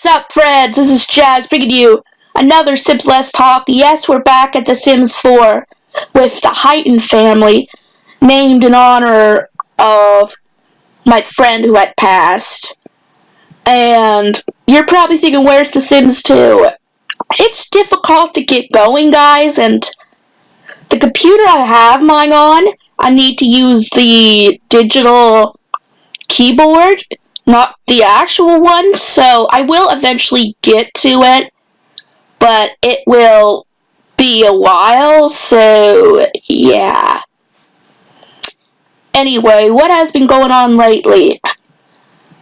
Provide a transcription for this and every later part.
up, friends? This is Jazz bringing you another Sims Less Talk. Yes, we're back at The Sims 4 with the Heighton family, named in honor of my friend who had passed. And you're probably thinking, where's The Sims 2? It's difficult to get going, guys, and the computer I have mine on, I need to use the digital keyboard, not the actual one, so I will eventually get to it, but it will be a while, so yeah. Anyway, what has been going on lately?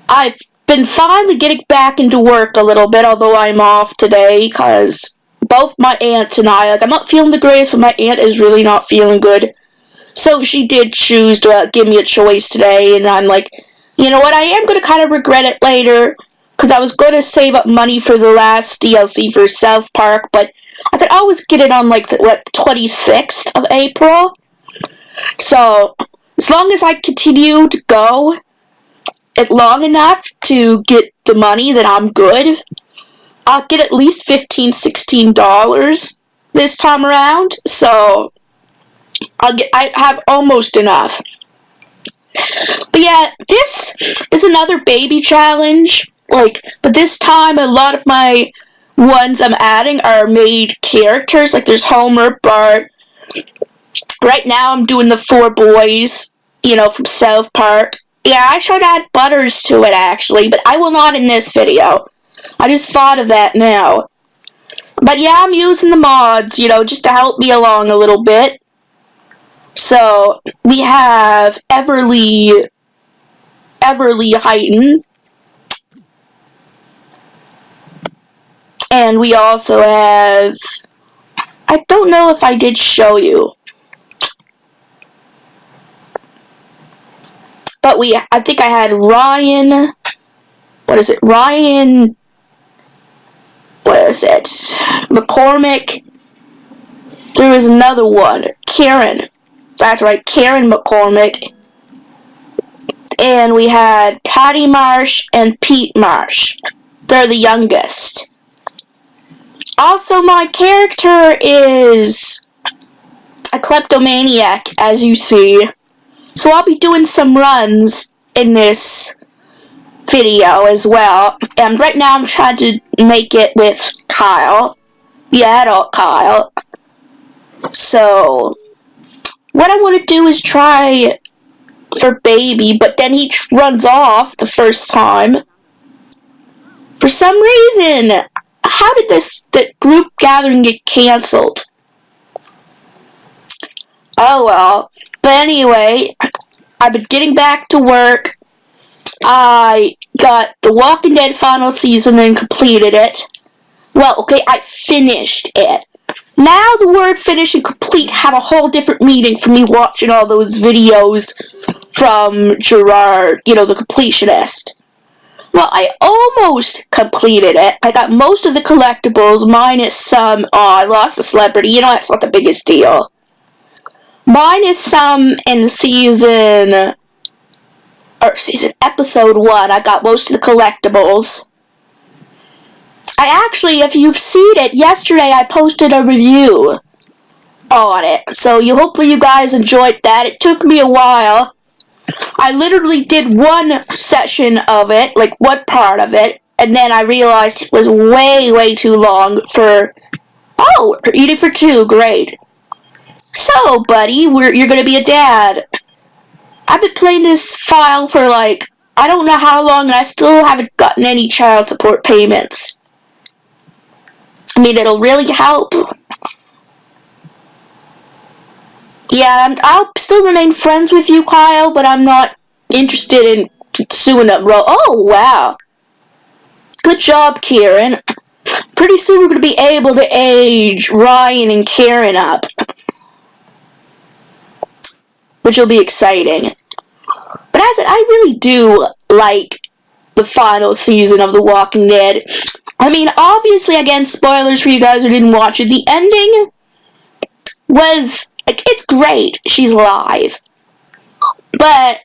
I've been finally getting back into work a little bit, although I'm off today, because both my aunt and I, I'm not feeling the greatest, but my aunt is really not feeling good, so she did choose to give me a choice today, and I'm like, you know what, I am going to kind of regret it later, because I was going to save up money for the last DLC for South Park, but I could always get it on, the 26th of April. So, as long as I continue to go it long enough to get the money, then I'm good. I'll get at least $15, $16 this time around, so I have almost enough. But yeah, this is another baby challenge, but this time a lot of my ones I'm adding are made characters, there's Homer, Bart. Right now I'm doing the 4 boys, from South Park. Yeah, I should add Butters to it actually, but I will not in this video. I just thought of that now. But yeah, I'm using the mods, just to help me along a little bit. So, we have Everly Heighton. And we also have, I don't know if I did show you, but I think I had Ryan, McCormick. There was another one, Karen. That's right, Karen McCormick. And we had Patty Marsh and Pete Marsh. They're the youngest. Also, my character is a kleptomaniac, as you see. So I'll be doing some runs in this video as well. And right now I'm trying to make it with Kyle, the adult Kyle. So what I want to do is try for baby, but then he runs off the first time. For some reason, how did the group gathering get canceled? Oh well. But anyway, I've been getting back to work. I got the Walking Dead final season and completed it. Well, okay, I finished it. Now the word finish and complete have a whole different meaning for me watching all those videos from Gerard, the completionist. Well, I almost completed it. I got most of the collectibles, minus some, I lost a celebrity, that's not the biggest deal. Minus some in episode 1, I got most of the collectibles. I actually, if you've seen it, yesterday I posted a review on it, so hopefully you guys enjoyed that. It took me a while. I literally did one session of it, one part of it, and then I realized it was way, way too long for, eating for 2, great. So, buddy, you're gonna be a dad. I've been playing this file for, I don't know how long, and I still haven't gotten any child support payments. I mean, it'll really help. Yeah, I'll still remain friends with you, Kyle, but I'm not interested in suing them. Oh, wow. Good job, Karen. Pretty soon we're going to be able to age Ryan and Karen up, which will be exciting. But I really do like the final season of The Walking Dead. I mean, obviously, again, spoilers for you guys who didn't watch it, the ending was, it's great, she's alive. But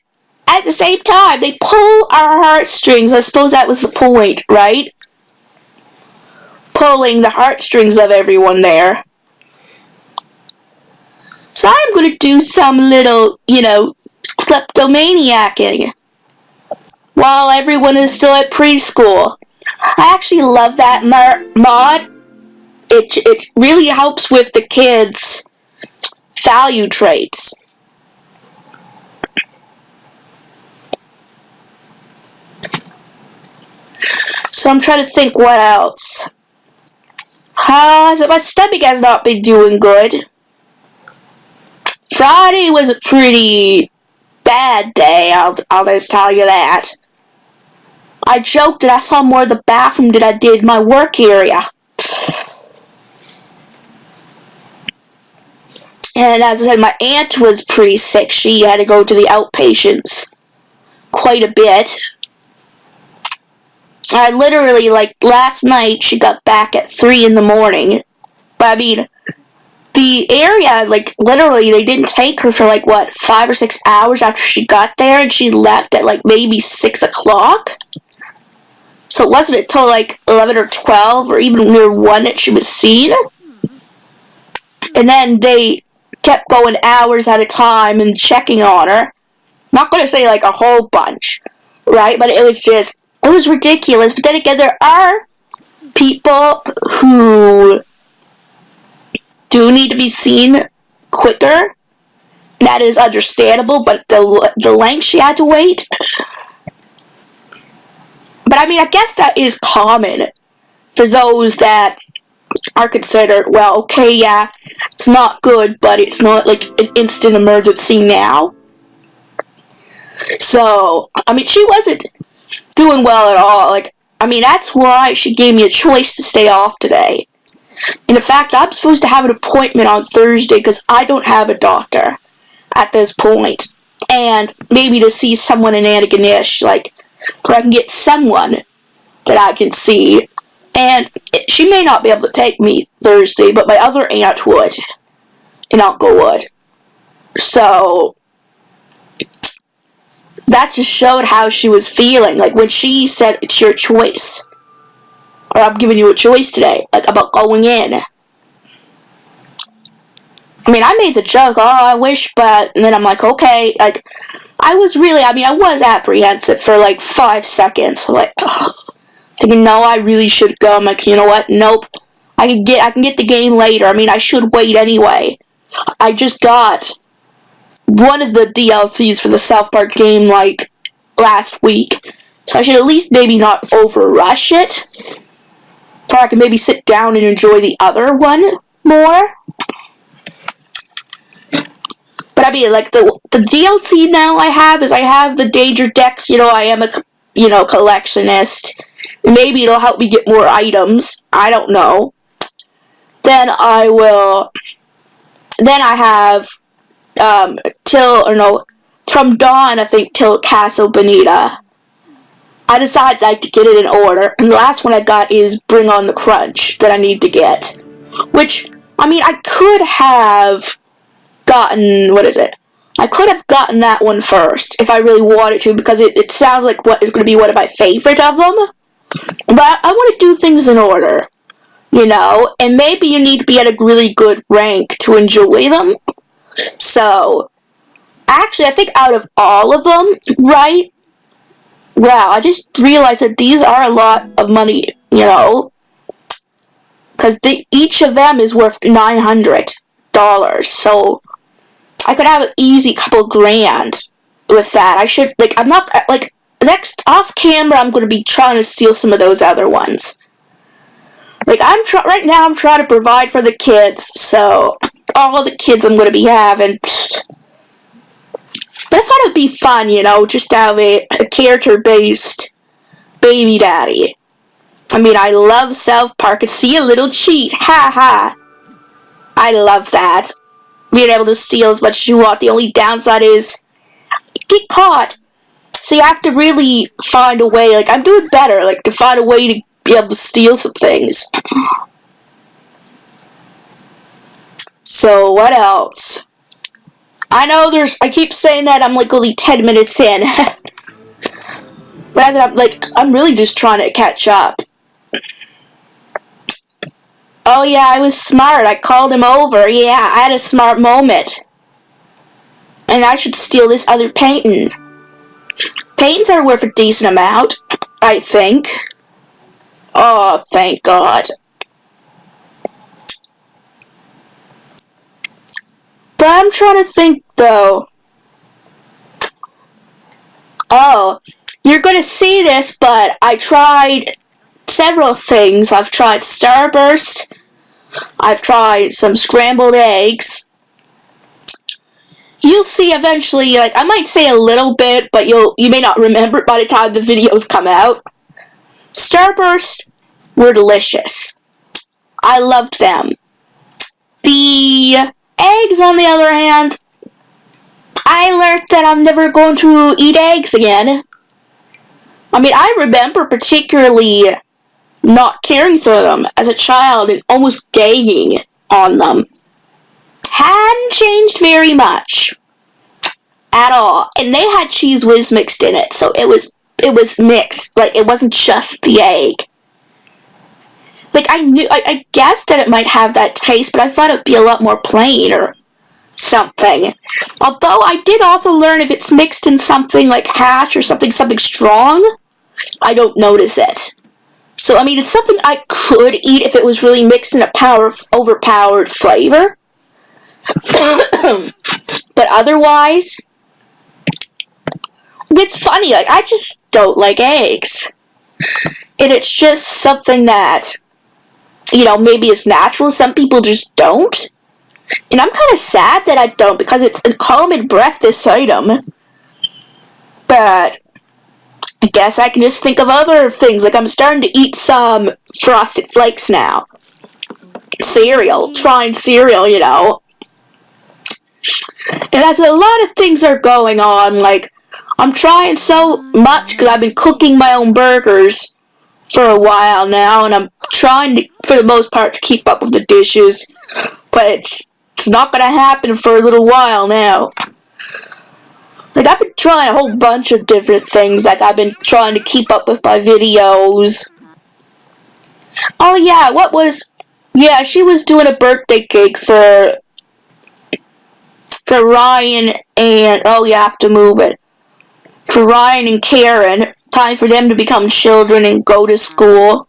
at the same time, they pull our heartstrings. I suppose that was the point, right? pulling the heartstrings of everyone there. So I'm going to do some little, kleptomaniacking while everyone is still at preschool. I actually love that mod. It really helps with the kids' value traits. So I'm trying to think what else. So my stomach has not been doing good. Friday was a pretty bad day, I'll just tell you that. I joked that I saw more of the bathroom than I did my work area. And as I said, my aunt was pretty sick. She had to go to the outpatients quite a bit. I literally, last night, she got back at 3 in the morning. But, the area, literally, they didn't take her for, 5 or 6 hours after she got there, and she left at, maybe 6 o'clock. So it wasn't until, 11 or 12, or even near 1 that she was seen. And then they kept going hours at a time and checking on her. Not going to say, a whole bunch, right? But it was ridiculous. But then again, there are people who do need to be seen quicker. That is understandable, but the length she had to wait. But I guess that is common for those that are considered, well, okay, yeah, it's not good, but it's not an instant emergency now. So, she wasn't doing well at all. That's why she gave me a choice to stay off today. And in fact, I'm supposed to have an appointment on Thursday because I don't have a doctor at this point. And maybe to see someone in Antigonish, where I can get someone that I can see. And she may not be able to take me Thursday, but my other aunt would. And Uncle would. So that just showed how she was feeling. When she said, it's your choice. Or I'm giving you a choice today. About going in. I made the joke, oh, I wish, but... And then I'm okay. I was really... I was apprehensive for 5 seconds. Thinking, no, I really should go. I'm you know what? Nope. I can get the game later. I should wait anyway. I just got one of the DLCs for the South Park game, last week. So I should at least maybe not overrush it. So I can maybe sit down and enjoy the other one more. But the DLC now I have the Danger Decks. I am a, collectionist. Maybe it'll help me get more items. I don't know. Then I have, from dawn, I think, till Castle Bonita. I decided to get it in order. And the last one I got is Bring on the Crunch that I need to get. Which, I could have gotten, I could have gotten that one first if I really wanted to, because it sounds like what is going to be one of my favorite of them. But I want to do things in order, and maybe you need to be at a really good rank to enjoy them. So, actually, I think out of all of them, right? Wow, I just realized that these are a lot of money, because each of them is worth $900. So, I could have an easy couple grand with that. I should, I'm not, next, off camera, I'm going to be trying to steal some of those other ones. Right now, I'm trying to provide for the kids, so, all the kids I'm going to be having. But I thought it would be fun, just to have a character-based baby daddy. I love South Park. It's see a little cheat. Ha ha. I love that. Being able to steal as much as you want. The only downside is you get caught. So you have to really find a way. I'm doing better. To find a way to be able to steal some things. So, what else? I know I keep saying that I'm only 10 minutes in. But as I'm really just trying to catch up. Oh yeah, I was smart. I called him over. Yeah, I had a smart moment. And I should steal this other painting. Paintings are worth a decent amount, I think. Oh, thank God. But I'm trying to think, though. Oh, you're going to see this, but I tried several things. I've tried Starburst. I've tried some scrambled eggs. You'll see eventually, like, I might say a little bit, but you may not remember it by the time the videos come out. Starburst were delicious. I loved them. The eggs, on the other hand, I learned that I'm never going to eat eggs again. I mean, I remember particularly not caring for them as a child and almost gaining on them. Hadn't changed very much at all. And they had Cheese Whiz mixed in it, so it was mixed. Like, it wasn't just the egg. Like, I guessed that it might have that taste, but I thought it'd be a lot more plain or something. Although I did also learn if it's mixed in something like hash or something strong, I don't notice it. So, I mean, it's something I could eat if it was really mixed in a overpowered flavor. But otherwise, it's funny, like, I just don't like eggs. And it's just something that, maybe is natural. Some people just don't. And I'm kind of sad that I don't, because it's a common breakfast item. But I guess I can just think of other things. Like, I'm starting to eat some Frosted Flakes now. Cereal. Trying cereal, And that's a lot of things are going on. Like, I'm trying so much because I've been cooking my own burgers for a while now, and I'm trying to, for the most part, to keep up with the dishes. But it's not going to happen for a little while now. Like, I've been trying a whole bunch of different things. Like, I've been trying to keep up with my videos. Oh, yeah, yeah, she was doing a birthday cake for Ryan and, oh, you have to move it. For Ryan and Karen. Time for them to become children and go to school.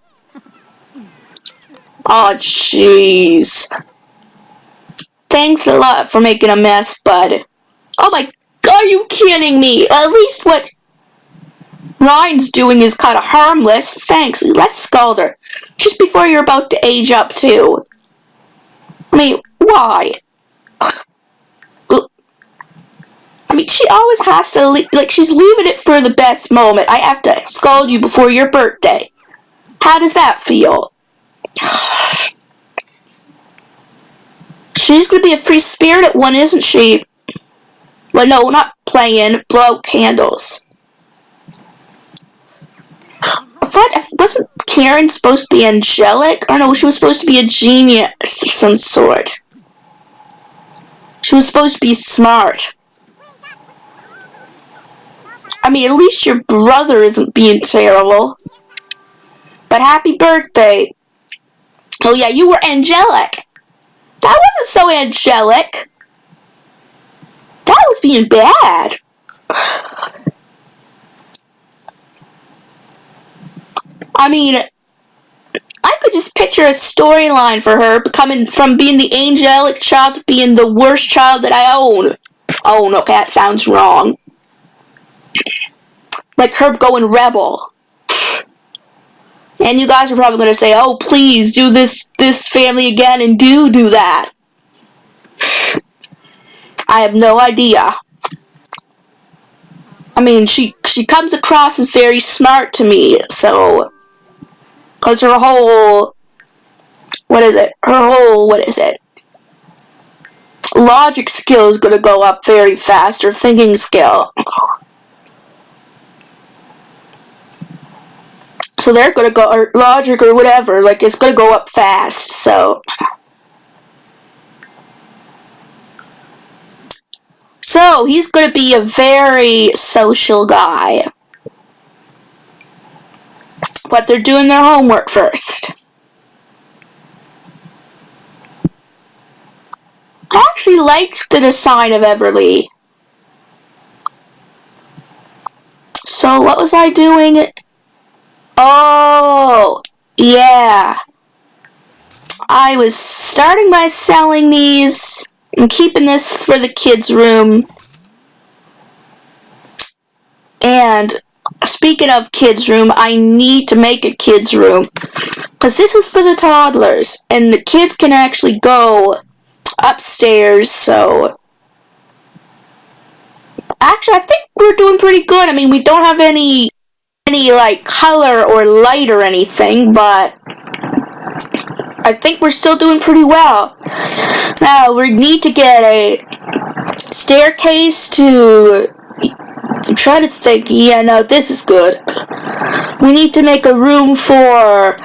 Oh, jeez. Thanks a lot for making a mess, bud. Oh my God, are you kidding me? At least what Ryan's doing is kind of harmless. Thanks. Let's scald her. Just before you're about to age up, too. I mean, why? I mean, she always has to, she's leaving it for the best moment. I have to scald you before your birthday. How does that feel? She's gonna be a free spirited one, isn't she? Well, no, not playing. Blow candles. I thought, wasn't Karen supposed to be angelic? Or no, she was supposed to be a genius of some sort. She was supposed to be smart. I mean, at least your brother isn't being terrible. But happy birthday. Oh yeah, you were angelic. That wasn't so angelic. That was being bad. I mean, I could just picture a storyline for her becoming from being the angelic child to being the worst child that I own. Oh no, that sounds wrong. Like her going rebel. And you guys are probably going to say, oh, please do this family again and do that. I have no idea. I mean, she comes across as very smart to me, so, because her whole, logic skill is going to go up very fast, her thinking skill. So they're going to go, or logic or whatever, it's going to go up fast, so. So, he's going to be a very social guy. But they're doing their homework first. actually like the design of Everly. So what was I doing? Oh, yeah. I was starting by selling these and keeping this for the kids' room. And speaking of kids' room, I need to make a kids' room. Because this is for the toddlers. And the kids can actually go upstairs, so... Actually, I think we're doing pretty good. I mean, we don't have any like, color or light or anything, but... I think we're still doing pretty well. Now, we need to get a staircase to... I'm trying to think. Yeah, no, this is good. We need to make a room for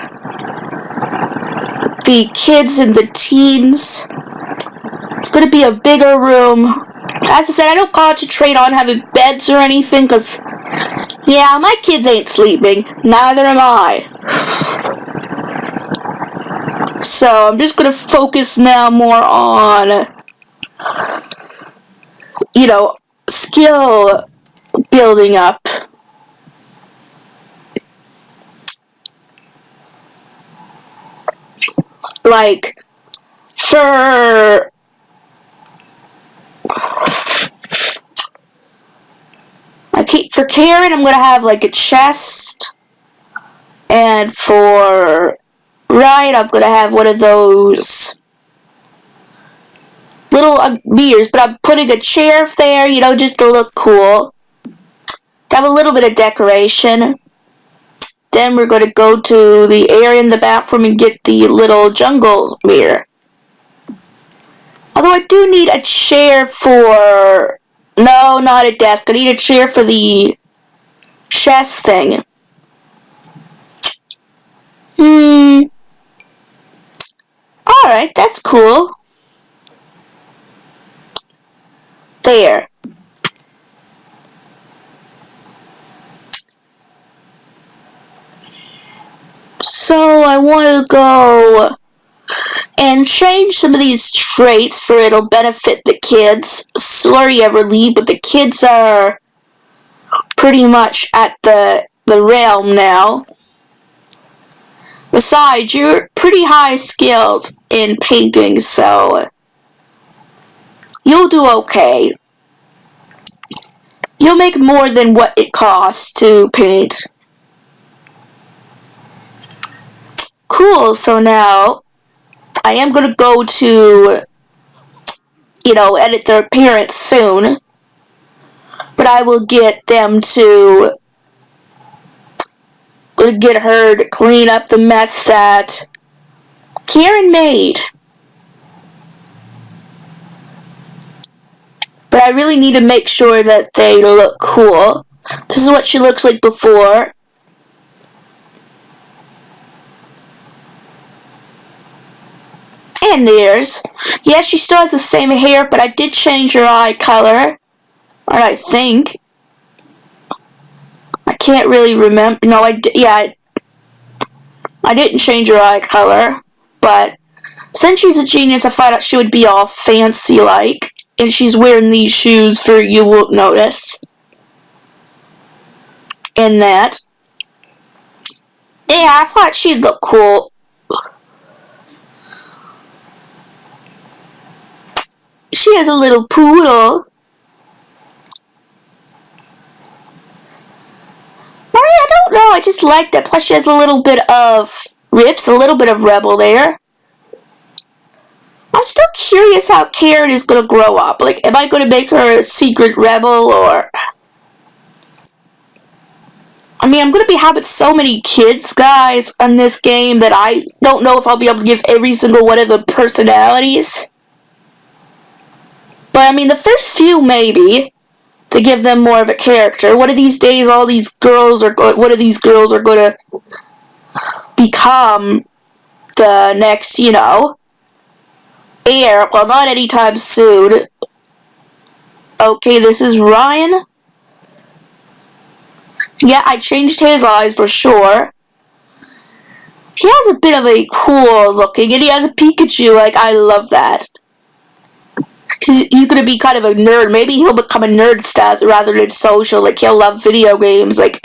the kids and the teens. It's going to be a bigger room. As I said, I don't concentrate on having beds or anything, because, yeah, my kids ain't sleeping. Neither am I. So, I'm just going to focus now more on, you know, skill building up. Like, for Karen, I'm going to have, like, a chest. And for Ryan, I'm going to have one of those little mirrors. But I'm putting a chair there, you know, just to look cool. To have a little bit of decoration. Then we're going to go to the area in the bathroom and get the little jungle mirror. Although I do need a chair for... No, not a desk. I need a chair for the chest thing. Alright, that's cool. There. So I want to go and change some of these traits for it'll benefit the kids. Sorry, Everly, but the kids are pretty much at the realm now. Besides, you're pretty high skilled in painting, so you'll do okay. You'll make more than what it costs to paint. Cool, so now I am going to go to, you know, edit their appearance soon. But I will get them to... Gonna get her to clean up the mess that Karen made. But I really need to make sure that they look cool. This is what she looks like before. And there's... Yeah, she still has the same hair, but I did change her eye color. Or I think. I can't really remember. No, I didn't change her eye color. But since she's a genius, I thought she would be all fancy-like. And she's wearing these shoes for you won't notice. And that. Yeah, I thought she'd look cool. She has a little poodle. But I don't know, I just like that. Plus she has a little bit of rips, a little bit of rebel there. I'm still curious how Karen is going to grow up. Like, am I going to make her a secret rebel, or... I mean, I'm going to be having so many kids, guys, in this game that I don't know if I'll be able to give every single one of the personalities. But, I mean, the first few, maybe, to give them more of a character. One of these days, one of these girls are going to become the next, you know, heir. Well, not anytime soon. Okay, this is Ryan. Yeah, I changed his eyes for sure. He has a bit of a cool looking, and he has a Pikachu. Like, I love that. He's gonna be kind of a nerd. Maybe he'll become a nerd stat rather than social. Like, he'll love video games. Like,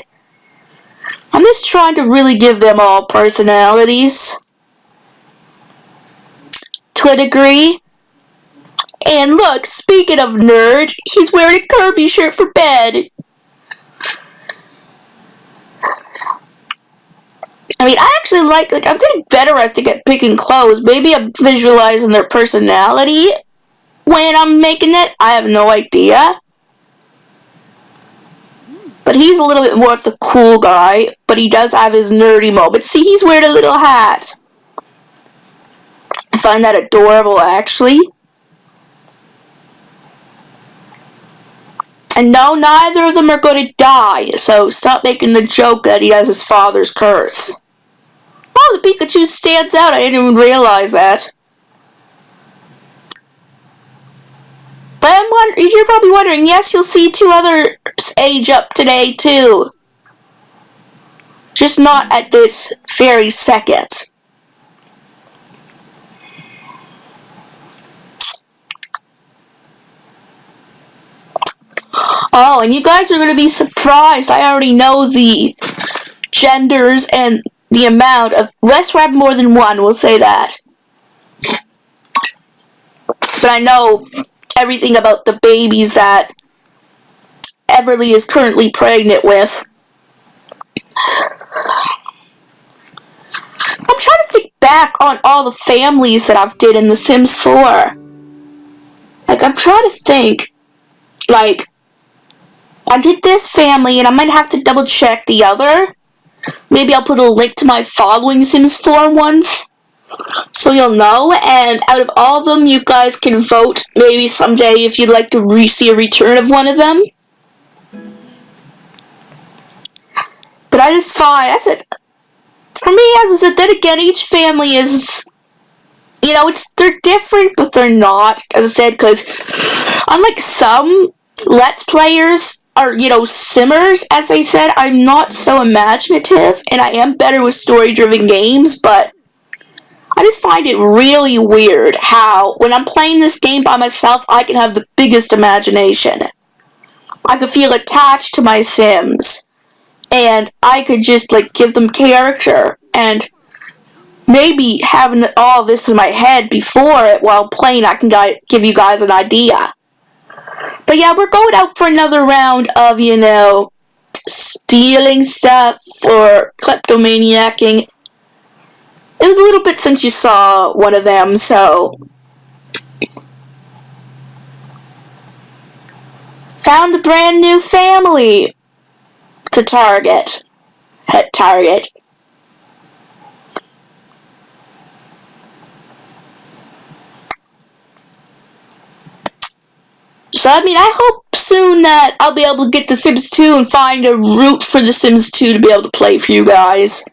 I'm just trying to really give them all personalities to a degree. And look, speaking of nerd, he's wearing a Kirby shirt for bed. I mean, I actually like, I'm getting better, I think, at picking clothes. Maybe I'm visualizing their personality when I'm making it. I have no idea. But he's a little bit more of the cool guy, but he does have his nerdy moments. See, he's wearing a little hat. I find that adorable, actually. And no, neither of them are going to die, so stop making the joke that he has his father's curse. Oh, the Pikachu stands out. I didn't even realize that. But you're probably wondering, yes, you'll see 2 others age up today, too. Just not at this very second. Oh, and you guys are going to be surprised. I already know the genders and the amount of... Let's have more than one, we'll say that. But I know everything about the babies that Everly is currently pregnant with. I'm trying to think back on all the families that I've did in The Sims 4. Like, I'm trying to think. Like, I did this family, and I might have to double check the other. Maybe I'll put a link to my following Sims 4 ones, so you'll know. And out of all of them, you guys can vote maybe someday if you'd like to see a return of one of them. But I just find, that's it. For me, as I said, then again, each family is, they're different, but they're not, as I said, because unlike some Let's Players, or, simmers, as they said, I'm not so imaginative, and I am better with story-driven games, but I just find it really weird how, when I'm playing this game by myself, I can have the biggest imagination. I could feel attached to my Sims, and I could just, give them character, and maybe having all this in my head before it while playing, I can give you guys an idea. But yeah, we're going out for another round of, stealing stuff or kleptomaniacking. It was a little bit since you saw one of them, so... Found a brand new family to target. Target. So, I hope soon that I'll be able to get The Sims 2 and find a route for The Sims 2 to be able to play for you guys.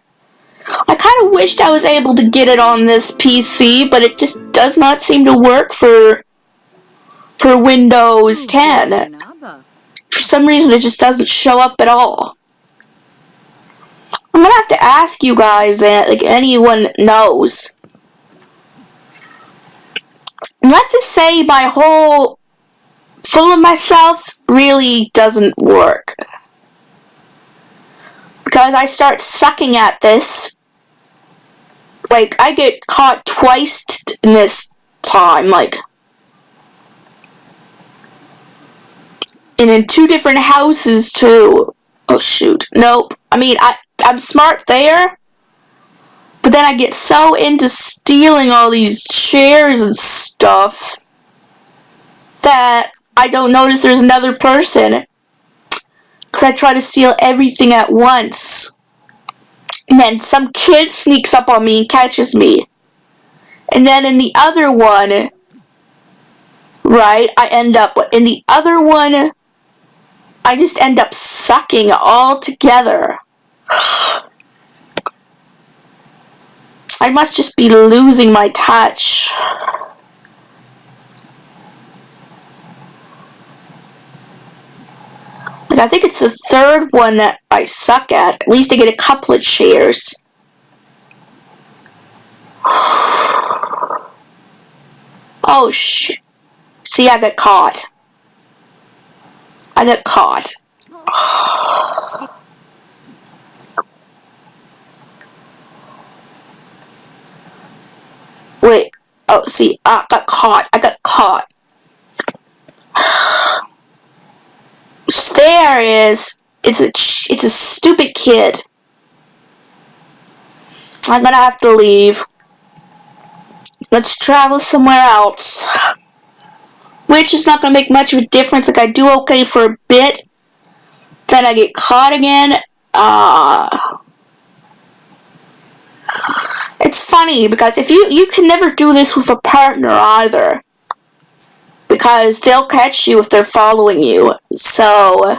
I kind of wished I was able to get it on this PC, but it just does not seem to work for Windows 10. For some reason, it just doesn't show up at all. I'm gonna have to ask you guys that, anyone knows. And let's just say my whole full of myself really doesn't work. Because I start sucking at this. I get caught twice in this time, and in 2 different houses, too. Oh, shoot. Nope. I'm smart there, but then I get so into stealing all these chairs and stuff that I don't notice there's another person, because I try to steal everything at once. And then some kid sneaks up on me and catches me. And then in the other one, right, in the other one, I just end up sucking all together. I must just be losing my touch. I think it's the 3rd one that I suck at. At least I get a couple of chairs. Oh, shit. See, I got caught. I got caught. Wait. Oh, see, I got caught. I got caught. There is. It's a stupid kid. I'm gonna have to leave. Let's travel somewhere else. Which is not gonna make much of a difference. Like, I do okay for a bit. Then I get caught again. It's funny because if you can never do this with a partner either. Because they'll catch you if they're following you. So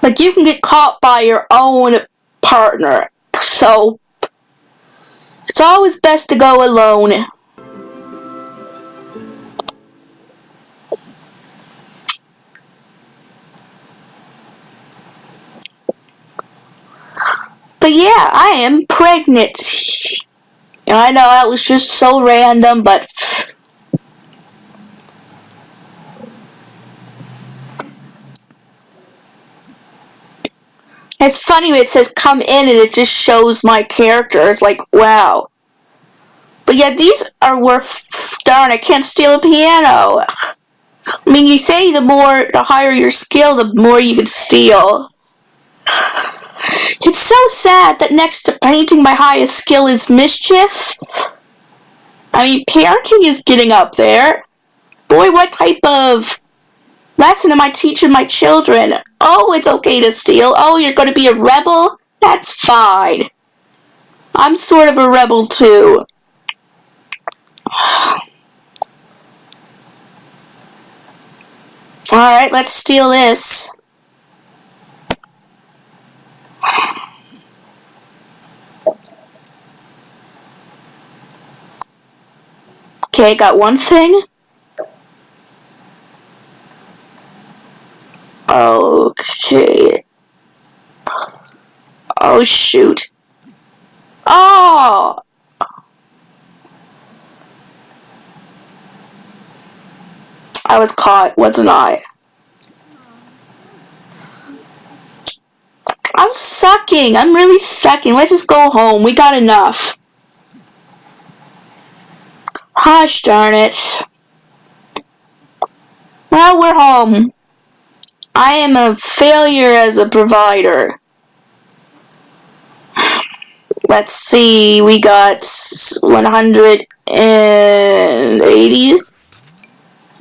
like, you can get caught by your own partner. So it's always best to go alone. But yeah, I am pregnant. And I know that was just so random, but it's funny when it says come in and it just shows my character. It's like, wow. But yeah, these are worth, darn, I can't steal a piano. I mean, you say the higher your skill, the more you can steal. It's so sad that next to painting, my highest skill is mischief. I mean, parenting is getting up there. Boy, what type of lesson am I teaching my children? Oh, it's okay to steal. Oh, you're going to be a rebel? That's fine. I'm sort of a rebel too. Alright, let's steal this. Okay, got one thing. Okay. Oh, shoot. Oh! I was caught, wasn't I? I'm sucking. I'm really sucking. Let's just go home. We got enough. Gosh darn it. Well, we're home. I am a failure as a provider. Let's see. We got 180.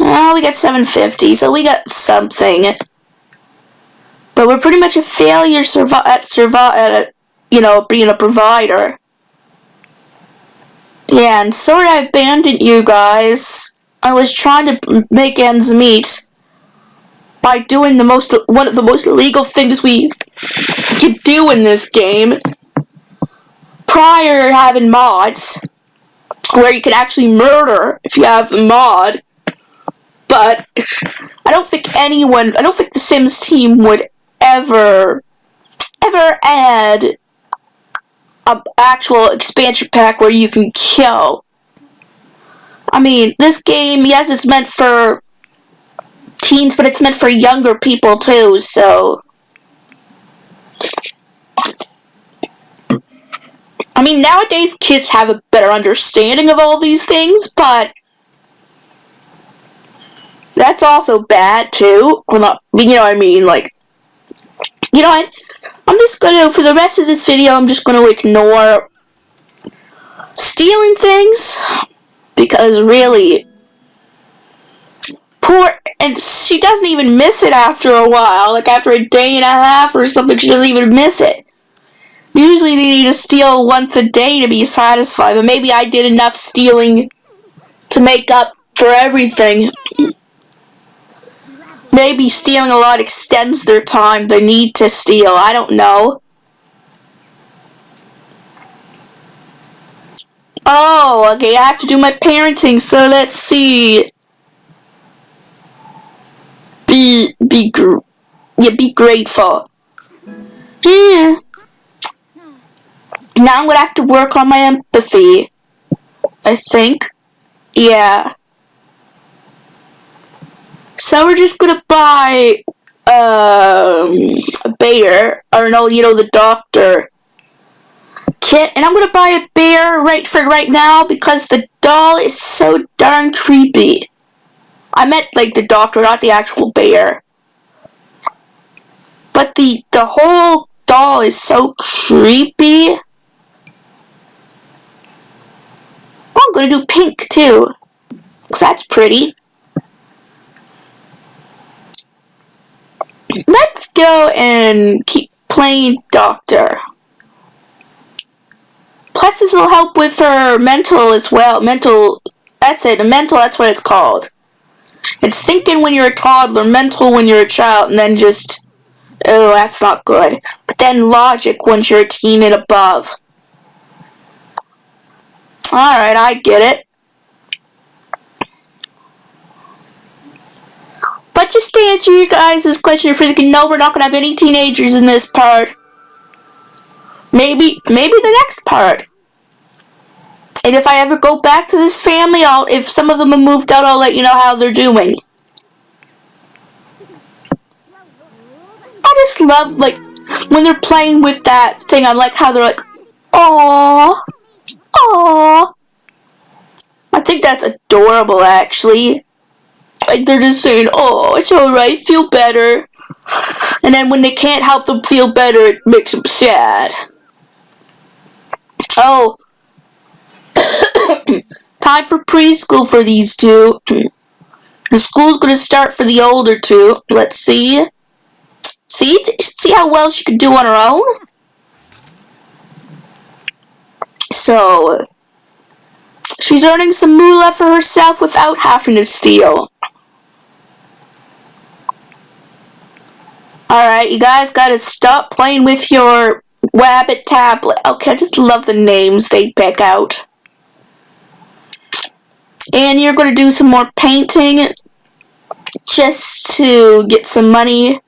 Oh, we got 750, so we got something. But we're pretty much a failure at being a provider. Yeah, and sorry I abandoned you guys. I was trying to make ends meet by doing one of the most illegal things we could do in this game. Prior to having mods, where you can actually murder if you have the mod. But I don't think the Sims team would ever add an actual expansion pack where you can kill. I mean, this game, yes, it's meant for teens, but it's meant for younger people too, so I mean, nowadays kids have a better understanding of all these things, but that's also bad too. Well, not, you know what I mean, like, you know what? I'm just gonna, for the rest of this video, I'm just gonna ignore stealing things, because really, and she doesn't even miss it after a while, like after a day and a half or something, she doesn't even miss it. Usually they need to steal once a day to be satisfied, but maybe I did enough stealing to make up for everything. Maybe stealing a lot extends their time they need to steal, I don't know. Oh, okay, I have to do my parenting, so let's see. Be grateful. Yeah. Now I'm gonna have to work on my empathy. I think. Yeah. So we're just gonna buy a bear, or no, the doctor kit, and I'm gonna buy a bear right now because the doll is so darn creepy. I meant like the doctor, not the actual bear. But the whole doll is so creepy. I'm gonna do pink too, because that's pretty. Let's go and keep playing doctor. Plus this will help with her mental as well. That's what it's called. It's thinking when you're a toddler, mental when you're a child, and then just, oh, that's not good. But then logic once you're a teen and above. Alright, I get it. But just to answer you guys' question, you're thinking, no, we're not going to have any teenagers in this part. Maybe the next part. And if I ever go back to this family, if some of them have moved out, I'll let you know how they're doing. I just love, like, when they're playing with that thing, I like how they're like, aww, aww. I think that's adorable, actually. Like, they're just saying, oh, it's alright, feel better. And then when they can't help them feel better, it makes them sad. Oh. Time for preschool for these two. The school's gonna start for the older two. Let's see. See how well she can do on her own? So, she's earning some moolah for herself without having to steal. Alright, you guys gotta stop playing with your Wabbit tablet. Okay, I just love the names they pick out. And you're gonna do some more painting just to get some money.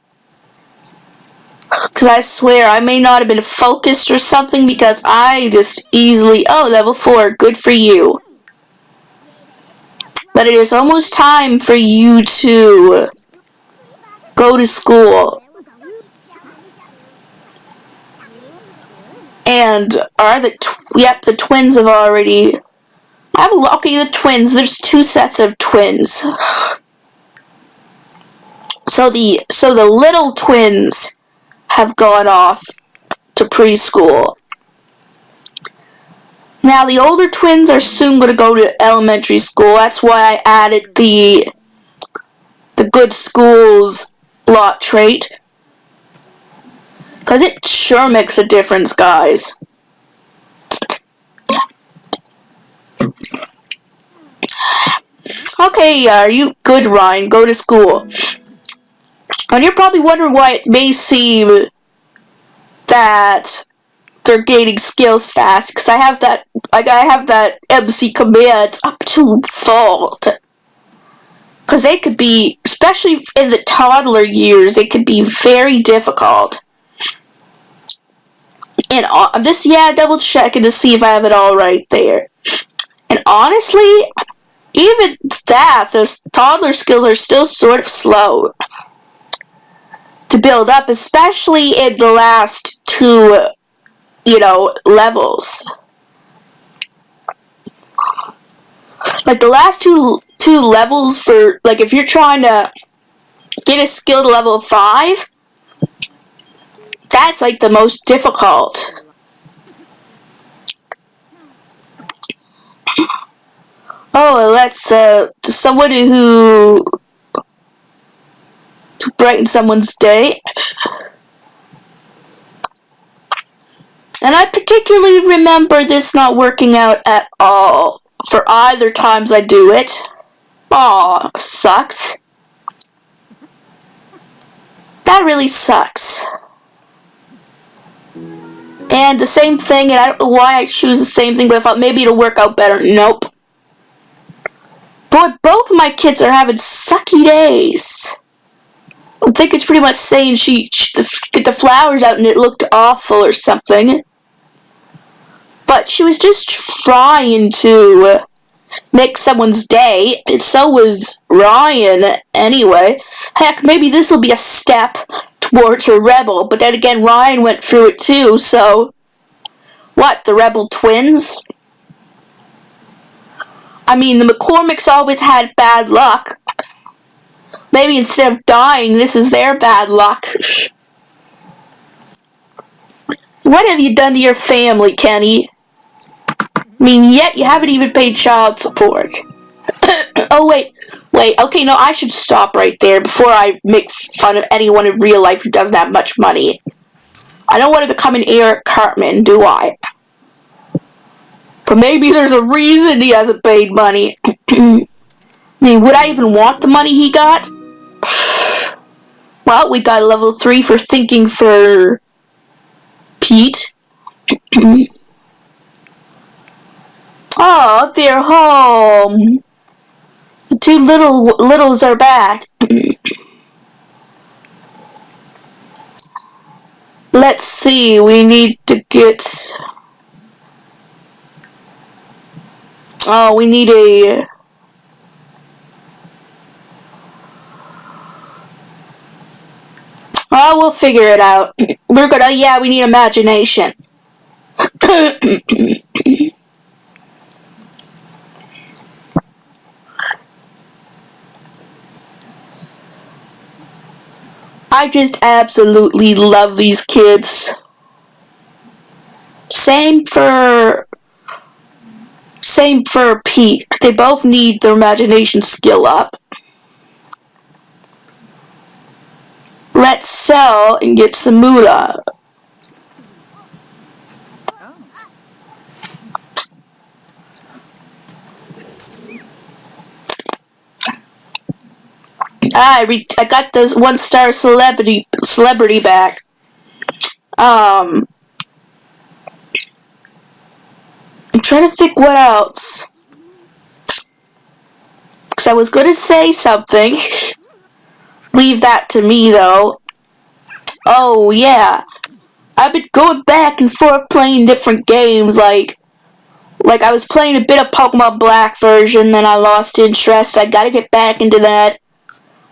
Because I swear, I may not have been focused or something because I just easily... Oh, level 4. Good for you. But it is almost time for you to go to school. And the twins have already... the twins. There's 2 sets of twins. So the little twins have gone off to preschool. Now the older twins are soon going to go to elementary school. That's why I added the good schools lot trait. Because it sure makes a difference, guys. Okay, are you good, Ryan? Go to school. And you're probably wondering why it may seem that they're gaining skills fast, because I have that MC command up to full. Because they could be, especially in the toddler years, it could be very difficult. And I'm just, double checking to see if I have it all right there. And honestly, even that, those toddler skills are still sort of slow to build up, especially in the last 2, levels. Like the last two levels for, like, if you're trying to get a skill to level 5, that's like the most difficult. Oh, let's someone to brighten someone's day. And I particularly remember this not working out at all for either times I do it. Aw, sucks. That really sucks. And the same thing, and I don't know why I choose the same thing, but I thought maybe it'll work out better. Nope. Boy, both of my kids are having sucky days. I think it's pretty much saying she get the flowers out and it looked awful or something. but she was just trying to make someone's day, and so was Ryan anyway. Heck, maybe this will be a step towards her rebel, but then again, Ryan went through it too, so... What, the rebel twins? I mean, the McCormicks always had bad luck. Maybe instead of dying, this is their bad luck. What have you done to your family, Kenny? I mean, yet you haven't even paid child support. Oh, wait. Okay, no, I should stop right there before I make fun of anyone in real life who doesn't have much money. I don't want to become an Eric Cartman, do I? But maybe there's a reason he hasn't paid money. I mean, would I even want the money he got? Well, we got a level 3 for thinking for Pete. Oh, they're home. The two littles are back. Let's see, we need to get... Oh, we need a... Oh, we'll figure it out. We're gonna... Yeah, we need imagination. I just absolutely love these kids. Same for Pete. They both need their imagination skill up. Let's sell and get some moolah. I got this 1-star celebrity back. I'm trying to think what else. Because I was going to say something. Leave that to me, though. Oh, yeah. I've been going back and forth playing different games, like I was playing a bit of Pokemon Black version, then I lost interest. I gotta get back into that.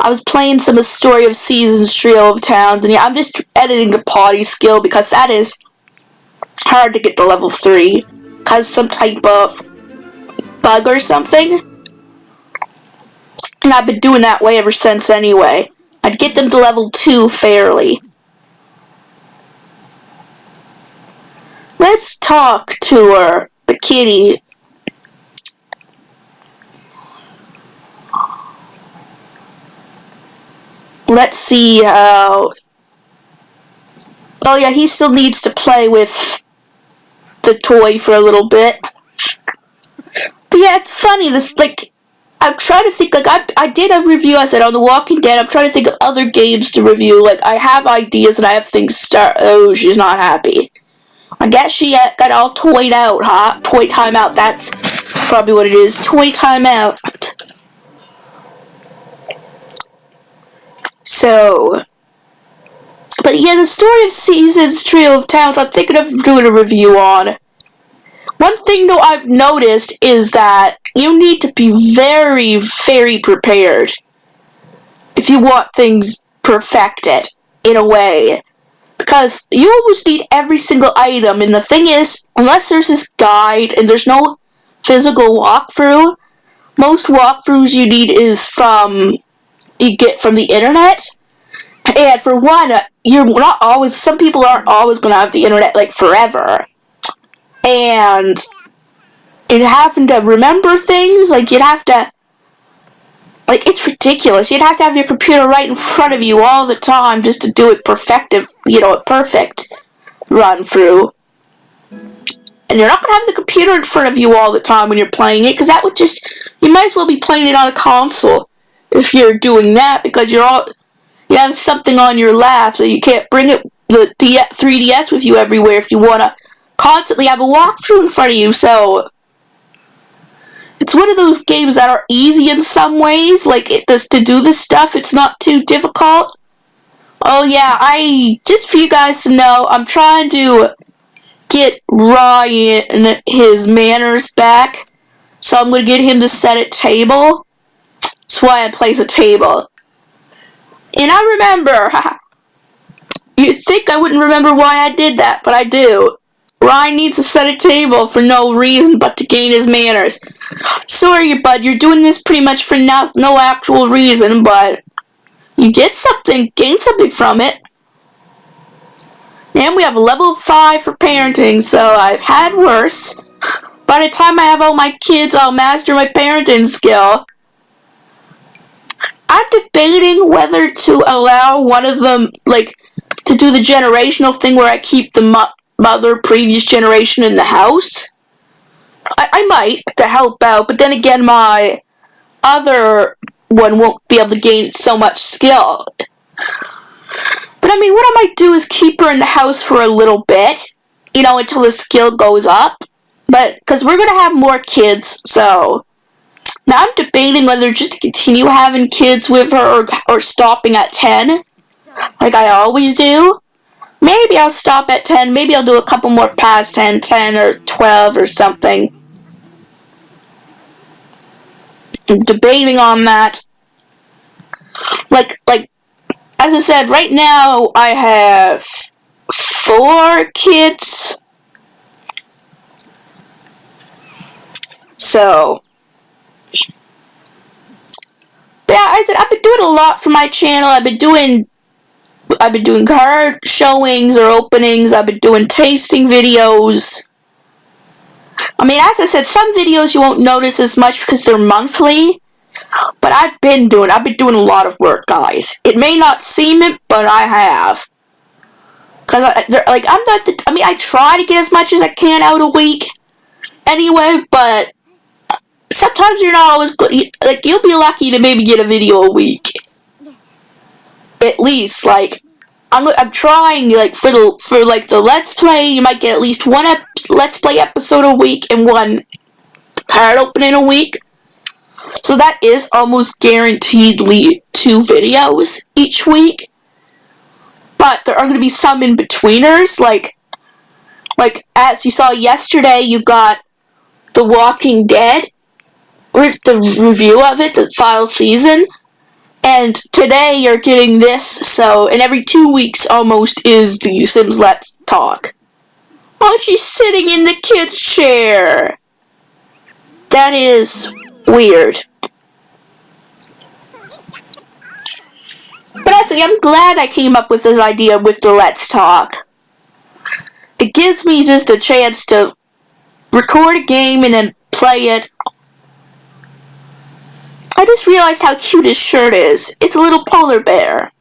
I was playing some of Story of Seasons, Trio of Towns, and yeah, I'm just editing the potty skill because that is hard to get to level 3. Because some type of bug or something. And I've been doing that way ever since anyway. I'd get them to level 2 fairly. Let's talk to her, the kitty. Let's see how... Oh yeah, he still needs to play with the toy for a little bit. But yeah, it's funny, this, like... I'm trying to think, like, I did a review, I said, on The Walking Dead. I'm trying to think of other games to review. Like, I have ideas and I have things start... Oh, she's not happy. I guess she got all toyed out, huh? Toy time out, that's probably what it is. Toy time out. So... But yeah, the Story of Seasons, Trio of Towns, I'm thinking of doing a review on. One thing, though, I've noticed is that you need to be very, very prepared if you want things perfected, in a way. Because you almost need every single item, and the thing is, unless there's this guide and there's no physical walkthrough, most walkthroughs you need is you get from the internet. And for one, you're not always, some people aren't always going to have the internet, like, forever. And having to remember things, like, you'd have to, like, it's ridiculous. You'd have to have your computer right in front of you all the time just to do it perfect run through. And you're not going to have the computer in front of you all the time when you're playing it, because that would just, you might as well be playing it on a console if you're doing that, because you have something on your lap, so you can't bring the 3DS with you everywhere if you want to constantly have a walkthrough in front of you. So it's one of those games that are easy in some ways, like to do this stuff, it's not too difficult. Oh yeah, just for you guys to know, I'm trying to get Ryan his manners back. So I'm going to get him to set a table. That's why I place a table. And I remember, you'd think I wouldn't remember why I did that, but I do. Ryan needs to set a table for no reason but to gain his manners. Sorry, bud, you're doing this pretty much for no actual reason, but you get something, gain something from it. And we have level 5 for parenting, so I've had worse. By the time I have all my kids, I'll master my parenting skill. I'm debating whether to allow one of them, to do the generational thing where I keep the mother previous generation in the house. I might, to help out, but then again, my other one won't be able to gain so much skill. But I mean, what I might do is keep her in the house for a little bit, until the skill goes up. But, because we're going to have more kids, so now I'm debating whether just to continue having kids with her or stopping at 10, like I always do. Maybe I'll stop at 10, maybe I'll do a couple more past 10 or 12 or something. I'm debating on that. As I said, right now I have 4 kids. So, yeah, I said I've been doing a lot for my channel. I've been doing card showings or openings. I've been doing tasting videos. I mean, as I said, some videos you won't notice as much because they're monthly. But I've been doing a lot of work, guys. It may not seem it, but I have. Cause I try to get as much as I can out a week. Anyway, but sometimes you're not always good. You'll be lucky to maybe get a video a week. At least, I'm trying, for the Let's Play, you might get at least one Let's Play episode a week and one card opening a week. So that is almost guaranteedly 2 videos each week. But there are going to be some in-betweeners, like as you saw yesterday, you got The Walking Dead, with the review of it, the final season. And today you're getting this, so, and every 2 weeks almost is the Sims Let's Talk. Oh, she's sitting in the kid's chair. That is weird. But actually, I'm glad I came up with this idea with the Let's Talk. It gives me just a chance to record a game and then play it. I just realized how cute his shirt is. It's a little polar bear.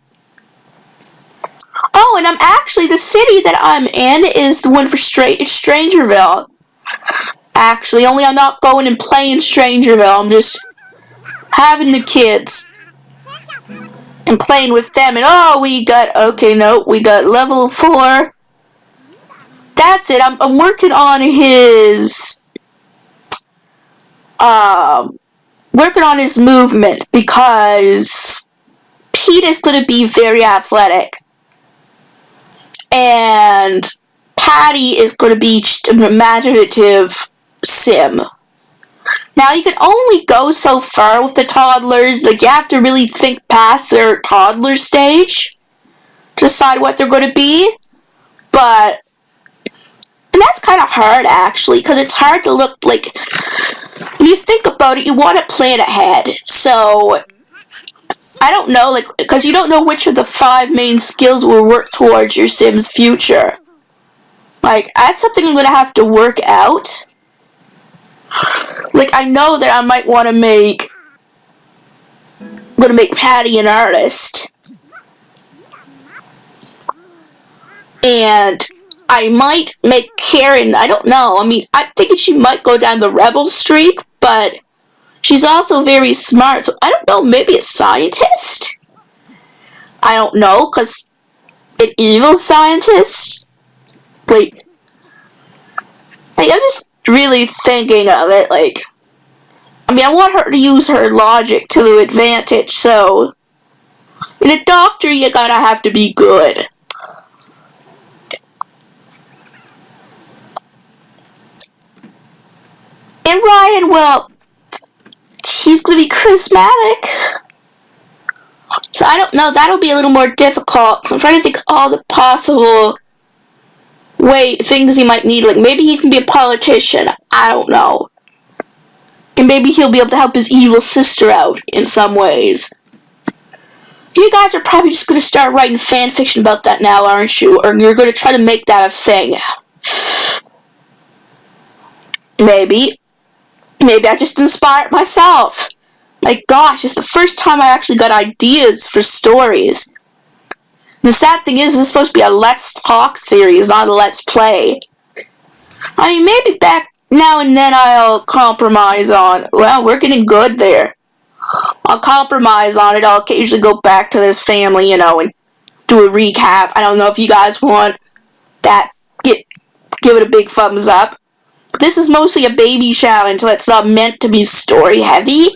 Oh, and the city that I'm in is the one for it's Strangerville. Actually, only I'm not going and playing Strangerville. I'm just having the kids and playing with them. And we got level 4. That's it. I'm working on his movement because Pete is going to be very athletic. And Patty is going to be an imaginative sim. Now, you can only go so far with the toddlers. You have to really think past their toddler stage to decide what they're going to be. And that's kind of hard, actually, because it's hard to look when you think about it, you want to plan ahead. So, I don't know, because you don't know which of the 5 main skills will work towards your Sim's future. That's something I'm going to have to work out. I know that I might want to make Patty an artist. And I might make Karen, I don't know, I'm thinking she might go down the rebel streak, but she's also very smart, so I don't know, maybe a scientist? I don't know, because an evil scientist? I'm just really thinking of it, I want her to use her logic to the advantage, so in a doctor, you gotta have to be good. And Ryan, well, he's gonna be charismatic. So I don't know, that'll be a little more difficult. I'm trying to think of all the possible things he might need. Like, maybe he can be a politician. I don't know. And maybe he'll be able to help his evil sister out in some ways. You guys are probably just going to start writing fan fiction about that now, aren't you? Or you're going to try to make that a thing. Maybe. Maybe I just inspired myself. My gosh, it's the first time I actually got ideas for stories. The sad thing is, this is supposed to be a Let's Talk series, not a Let's Play. I mean, maybe back now and then I'll compromise on, well, we're getting good there. I'll compromise on it. I'll occasionally go back to this family, and do a recap. I don't know if you guys want that. Give it a big thumbs up. But this is mostly a baby challenge that's not meant to be story heavy.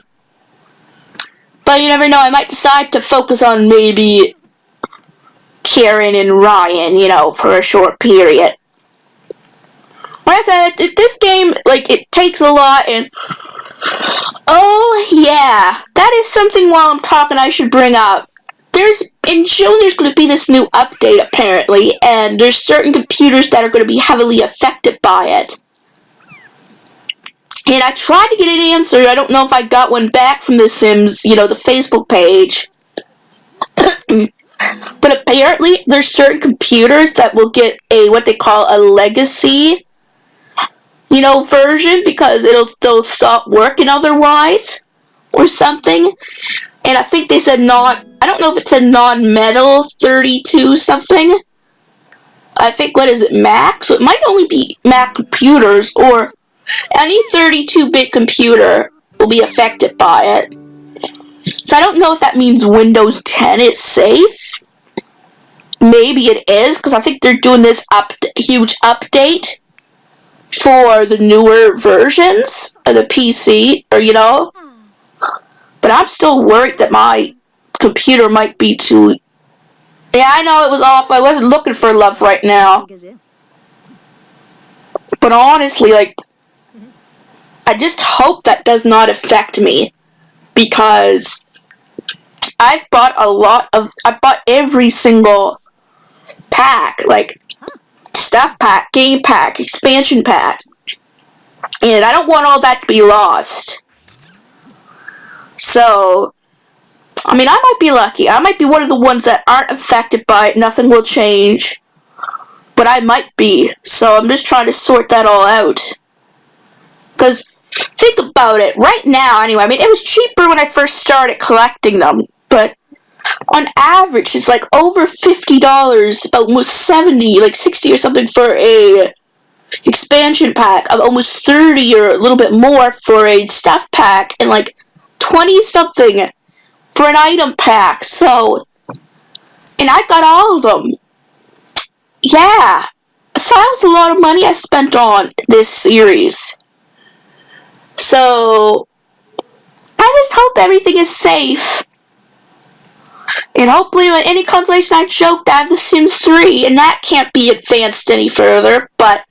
But you never know, I might decide to focus on maybe Karen and Ryan, for a short period. Like I said, this game, it takes a lot, and oh yeah, that is something while I'm talking I should bring up. In June there's going to be this new update apparently, and there's certain computers that are going to be heavily affected by it. And I tried to get an answer. I don't know if I got one back from The Sims, the Facebook page. But apparently there's certain computers that will get what they call a legacy version, because they'll stop working otherwise or something. And I think they said I don't know if it said non-metal 32 something. I think, what is it, Mac? So it might only be Mac computers, or any 32-bit computer will be affected by it. So I don't know if that means Windows 10 is safe. Maybe it is, because I think they're doing this huge update for the newer versions of the PC, But I'm still worried that my computer might be too... Yeah, I know it was off. I wasn't looking for love right now. But honestly, I just hope that does not affect me. Because I bought every single pack, stuff pack, game pack, expansion pack. And I don't want all that to be lost. So, I might be lucky. I might be one of the ones that aren't affected by it. Nothing will change. But I might be. So I'm just trying to sort that all out. Because, think about it. Right now, anyway, it was cheaper when I first started collecting them. But on average, it's over $50, almost 70, 60 or something for a expansion pack, of almost 30 or a little bit more for a stuff pack, and 20 something for an item pack. So, and I got all of them. Yeah. So that was a lot of money I spent on this series. So, I just hope everything is safe. And hopefully, with any consolation, I joked I have The Sims 3, and that can't be advanced any further, but,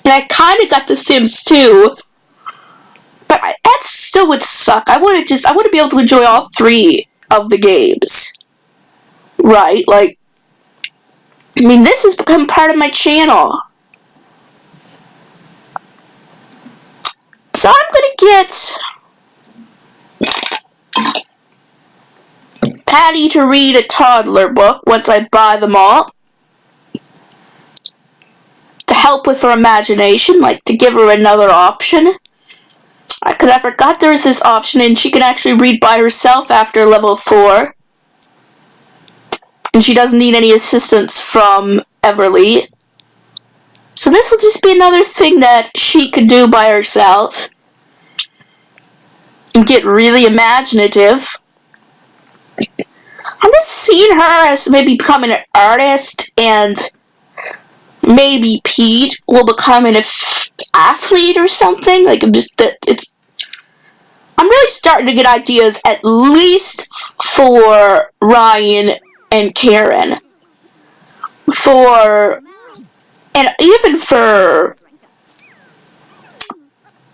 and I kind of got The Sims 2, but that still would suck. I want to be able to enjoy all 3 of the games. Right? This has become part of my channel. So I'm gonna get Patty to read a toddler book once I buy them all. To help with her imagination, to give her another option. Because I forgot there was this option, and she can actually read by herself after level 4. And she doesn't need any assistance from Everly. So this will just be another thing that she could do by herself. And get really imaginative. I'm just seeing her as maybe becoming an artist, and maybe Pete will become an athlete or something. I'm really starting to get ideas, at least for Ryan and Karen. And even for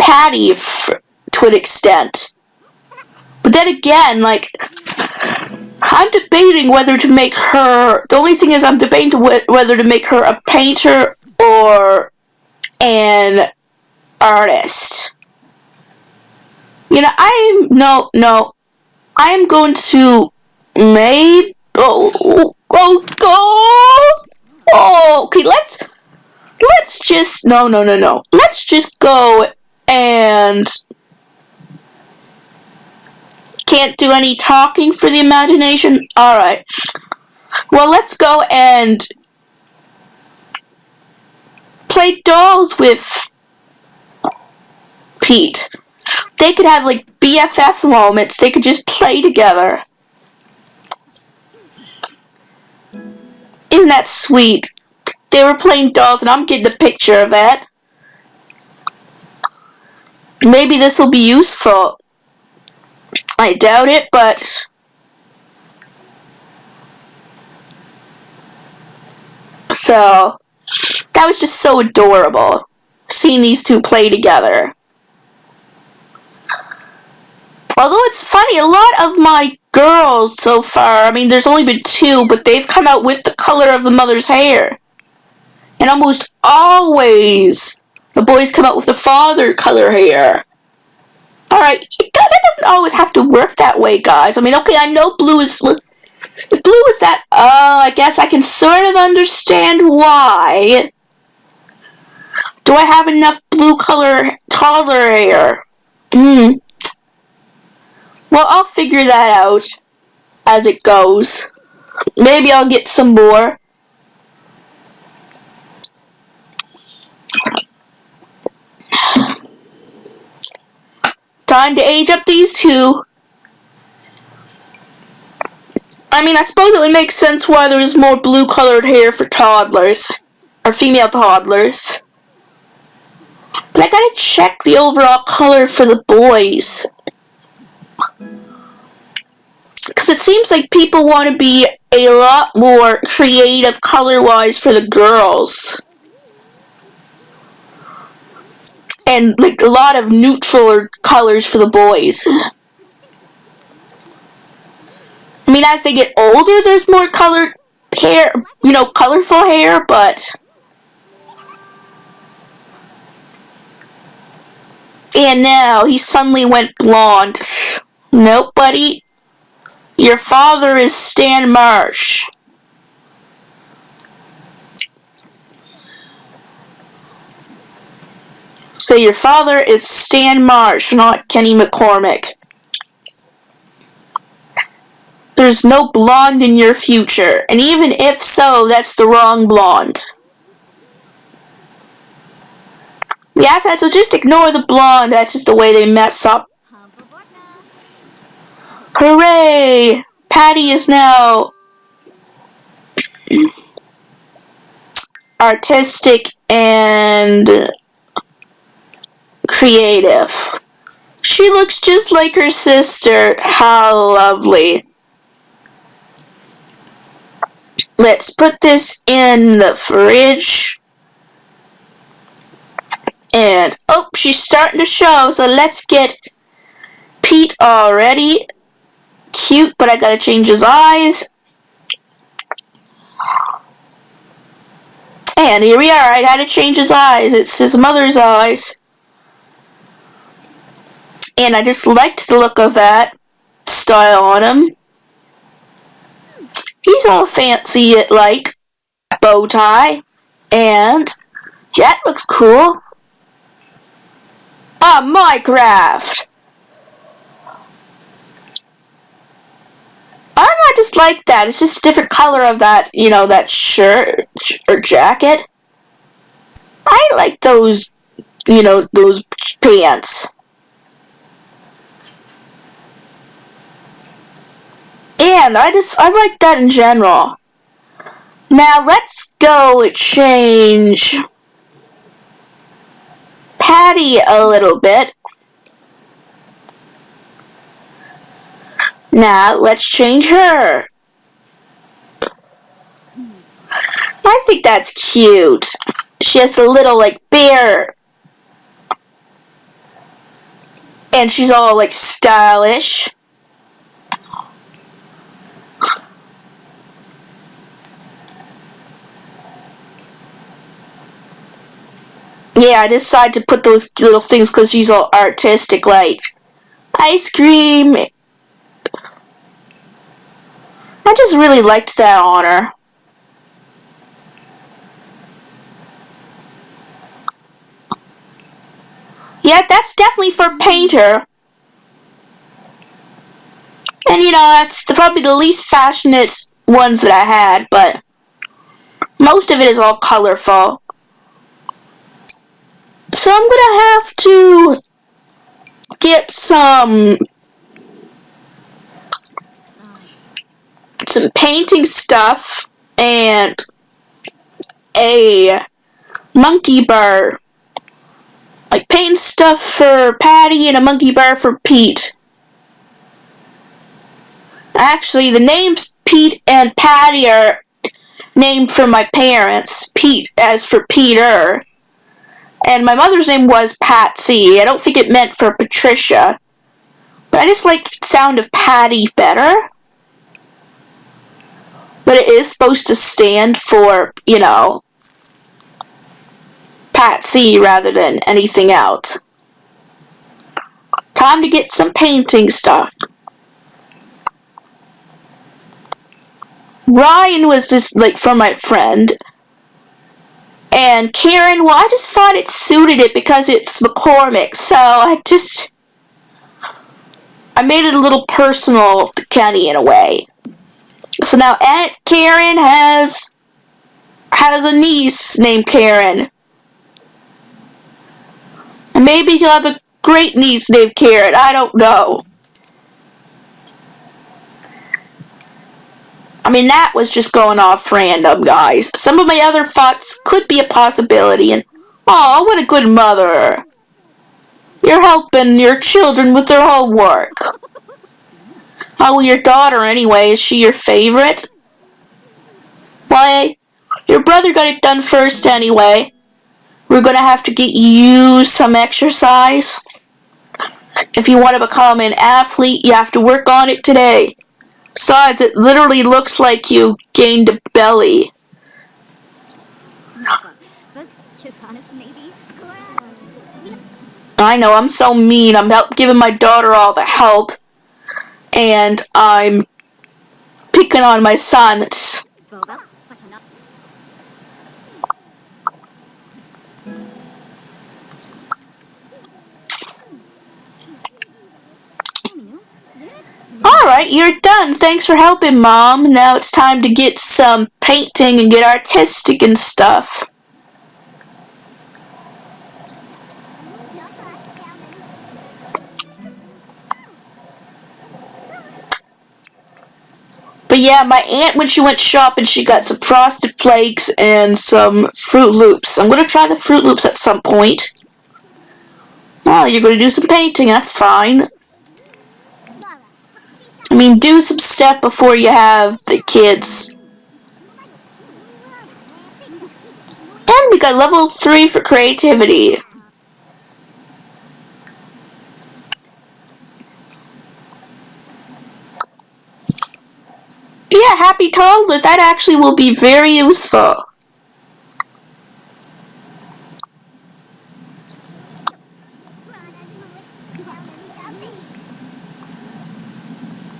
Patty to an extent. But then again, like, I'm debating whether to make her... The only thing is I'm debating whether to make her a painter or an artist. You know, I am going to maybe... Okay, let's just... No. Let's just go and... Can't do any talking for the imagination? Alright. Well, let's go and play dolls with Pete. They could have, like, BFF moments. They could just play together. Isn't that sweet? They were playing dolls, and I'm getting a picture of that. Maybe this will be useful. I doubt it, but... So, that was just so adorable, seeing these two play together. Although it's funny, a lot of my girls so far, I mean, there's only been 2, but they've come out with the color of the mother's hair. And almost always, the boys come out with the father color hair. Alright, that doesn't always have to work that way, guys. I mean, okay, I know blue is... If blue is that... I guess I can sort of understand why. Do I have enough blue color toddler hair? Well, I'll figure that out as it goes. Maybe I'll get some more. Time to age up these two. I mean, I suppose it would make sense why there was more blue-colored hair for toddlers. Or female toddlers. But I gotta check the overall color for the boys. Because it seems like people want to be a lot more creative color-wise for the girls. And, like, a lot of neutral colors for the boys. I mean, as they get older, there's more colored hair, you know, colorful hair, but... And now, he suddenly went blonde. Nope, buddy. Your father is Stan Marsh. So your father is Stan Marsh, not Kenny McCormick. There's no blonde in your future. And even if so, that's the wrong blonde. Yeah, so just ignore the blonde. That's just the way they mess up. Hooray! Patty is now artistic and creative. She looks just like her sister. How lovely. Let's put this in the fridge. And, oh, she's starting to show, so let's get Pete already. Cute, but I gotta change his eyes. And here we are, I gotta change his eyes. It's his mother's eyes. And I just liked the look of that style on him. He's all fancy, like bow tie. And that looks cool. Minecraft. I just like that. It's just a different color of that, you know, that shirt or jacket. I like those, you know, those pants. And I like that in general. Now let's go change Patty a little bit. Now let's change her. I think that's cute. She has the little, like, bear And she's all like stylish. Yeah, I decided to put those little things because she's all artistic, like ice cream. I just really liked that on her. Yeah, that's definitely for painter. And that's probably the least fashionate ones that I had, but most of it is all colorful. So I'm gonna have to get some painting stuff and a monkey bar. Like paint stuff for Patty and a monkey bar for Pete. Actually, the names Pete and Patty are named for my parents. Pete as for Peter. And my mother's name was Patsy. I don't think it meant for Patricia. But I just like the sound of Patty better. But it is supposed to stand for, Patsy rather than anything else. Time to get some painting stuff. Ryan was just like from my friend. And Karen, well, I just thought it suited it because it's McCormick. So I made it a little personal to Kenny in a way. So now Aunt Karen has a niece named Karen. And maybe she'll have a great niece named Karen. I don't know. I mean, that was just going off random, guys. Some of my other thoughts could be a possibility. And, oh, what a good mother. You're helping your children with their homework. How will your daughter, anyway? Is she your favorite? Why, your brother got it done first anyway. We're going to have to get you some exercise. If you want to become an athlete, you have to work on it today. Besides, it literally looks like you gained a belly. I know, I'm so mean. I'm giving my daughter all the help. And I'm picking on my son. Alright, you're done. Thanks for helping, Mom. Now it's time to get some painting and get artistic and stuff. But yeah, my aunt, when she went shopping, she got some Frosted Flakes and some Fruit Loops. I'm going to try the Fruit Loops at some point. Well, you're going to do some painting. That's fine. I mean, do some stuff before you have the kids. And we got level 3 for creativity. Yeah, happy toddler. That actually will be very useful.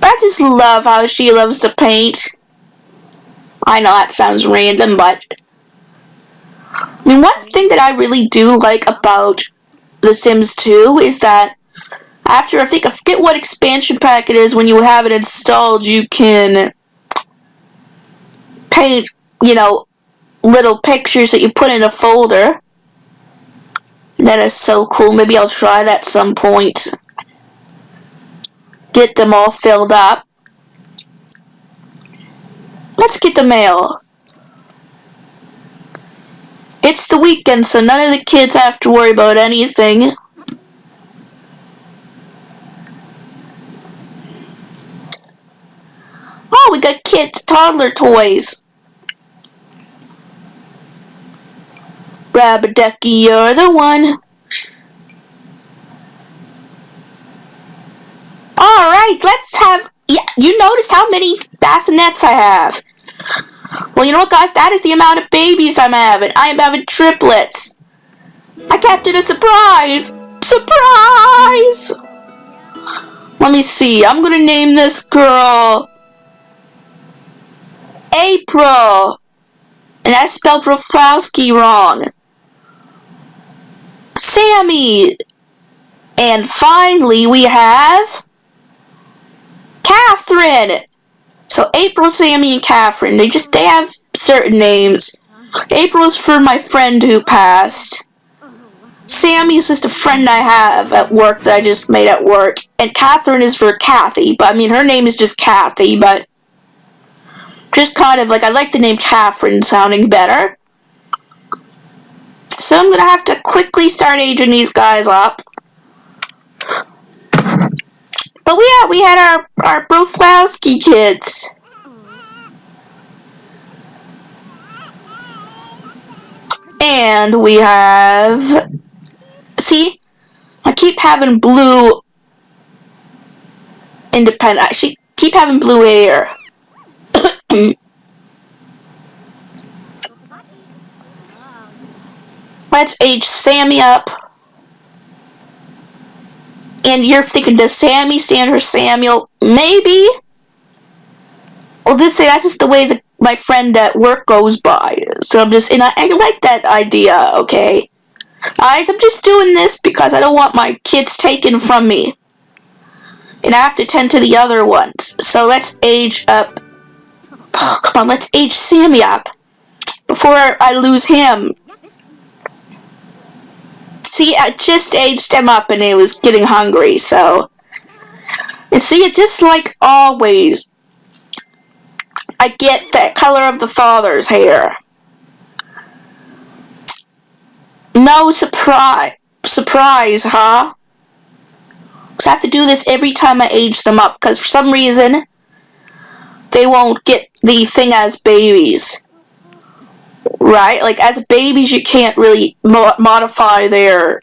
I just love how she loves to paint. I know that sounds random, but I mean, one thing that I really do like about The Sims 2 is that after, I forget what expansion pack it is, when you have it installed, you can paint, little pictures that you put in a folder. That is so cool. Maybe I'll try that some point. Get them all filled up. Let's get the mail. It's the weekend, so none of the kids have to worry about anything. Oh, we got kids' toddler toys. Rab-a-ducky, you're the one. Alright, let's have... Yeah, you noticed how many bassinets I have. Well, you know what, guys? That is the amount of babies I'm having. I am having triplets. I kept it a surprise. Surprise! Let me see. I'm gonna name this girl April. And I spelled Raflowski wrong. Sammy. And finally, we have Catherine. So April, Sammy, and Catherine. They have certain names. April's for my friend who passed. Sammy is just a friend I have at work that I just made at work. And Catherine is for Kathy. But I mean, her name is just Kathy. But just kind of like, I like the name Catherine sounding better. So I'm going to have to quickly start aging these guys up. But we had our Broflowski kids. And we have... See? I keep having blue... Independent... I keep having blue hair. Let's age Sammy up. And you're thinking, does Sammy stand for Samuel? Maybe. Well, that's just the way that my friend at work goes by. So I like that idea, okay? I'm just doing this because I don't want my kids taken from me. And I have to tend to the other ones. So let's age up. Oh, come on, let's age Sammy up. Before I lose him. See, I just aged him up and he was getting hungry, so... And see, just like always, I get that color of the father's hair. No surprise, huh? Because I have to do this every time I age them up, because for some reason, they won't get the thing as babies. Right? Like, as babies, you can't really modify their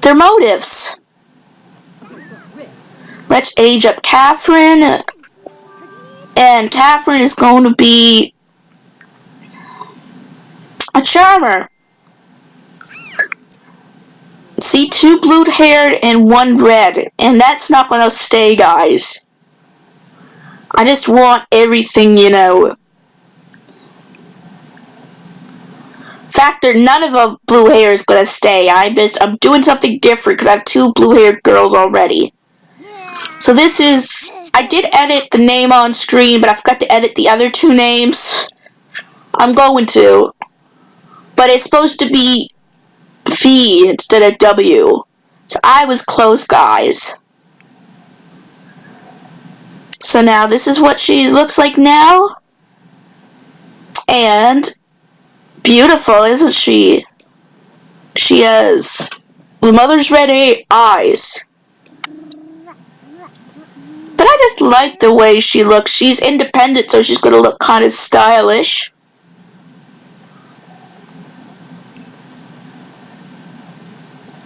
motives. Let's age up Catherine. And Catherine is going to be a charmer. See, 2 blue-haired and 1 red. And that's not going to stay, guys. I just want everything, In fact, none of the blue hair is gonna stay. I'm doing something different because I have 2 blue-haired girls already. So this is... I did edit the name on screen, but I forgot to edit the other 2 names. I'm going to. But it's supposed to be V instead of W. So I was close, guys. So now this is what she looks like now. And beautiful, isn't she? She has the mother's red eyes. But I just like the way she looks. She's independent, so she's going to look kind of stylish.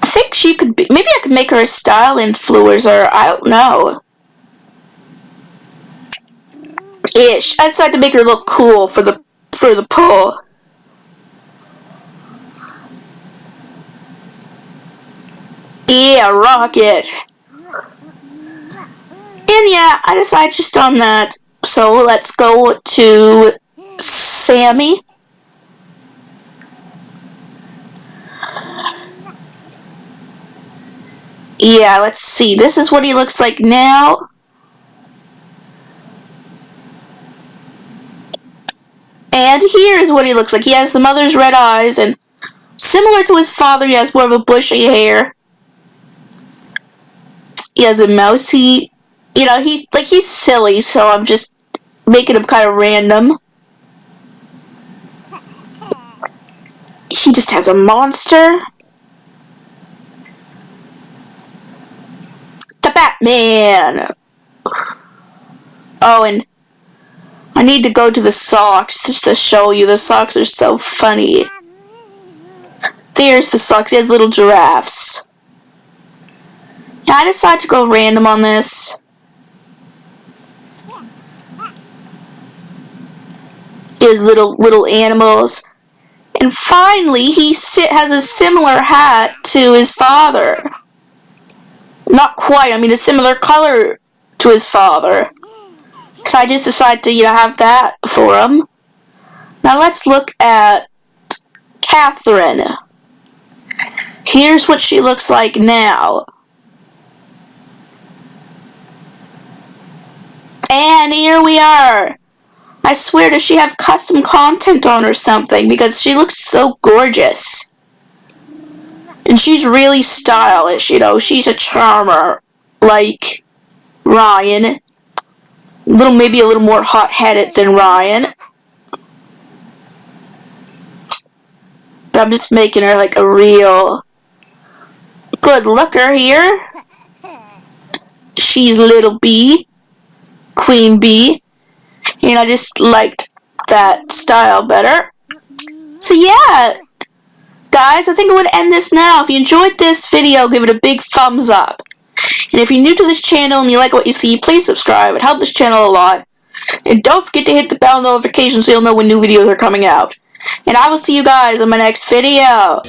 I think she could be... Maybe I could make her a style influencer. I don't know. Ish. I decided to make her look cool for the poll. Yeah, rocket. And yeah, I decided just on that. So let's go to Sammy. Yeah, let's see. This is what he looks like now. And here's what he looks like. He has the mother's red eyes, and similar to his father, he has more of a bushy hair. He has a mousy, he's silly, so I'm just making him kind of random. He just has a monster. The Batman! Oh, and I need to go to the socks just to show you. The socks are so funny. There's the socks. He has little giraffes. I decided to go random on this. His little animals. And finally, he has a similar hat to his father. Not quite, I mean a similar color to his father. So I just decided to, have that for him. Now let's look at Catherine. Here's what she looks like now. And here we are. I swear, does she have custom content on or something? Because she looks so gorgeous. And she's really stylish, She's a charmer. Like Ryan. Maybe a little more hot-headed than Ryan. But I'm just making her like a real good looker here. She's little bee. Queen bee. And I just liked that style better. So yeah, guys, I think I'm going to end this now. If you enjoyed this video, give it a big thumbs up. And if you're new to this channel and you like what you see, please subscribe. It helps this channel a lot. And don't forget to hit the bell notification so you'll know when new videos are coming out. And I will see you guys in my next video.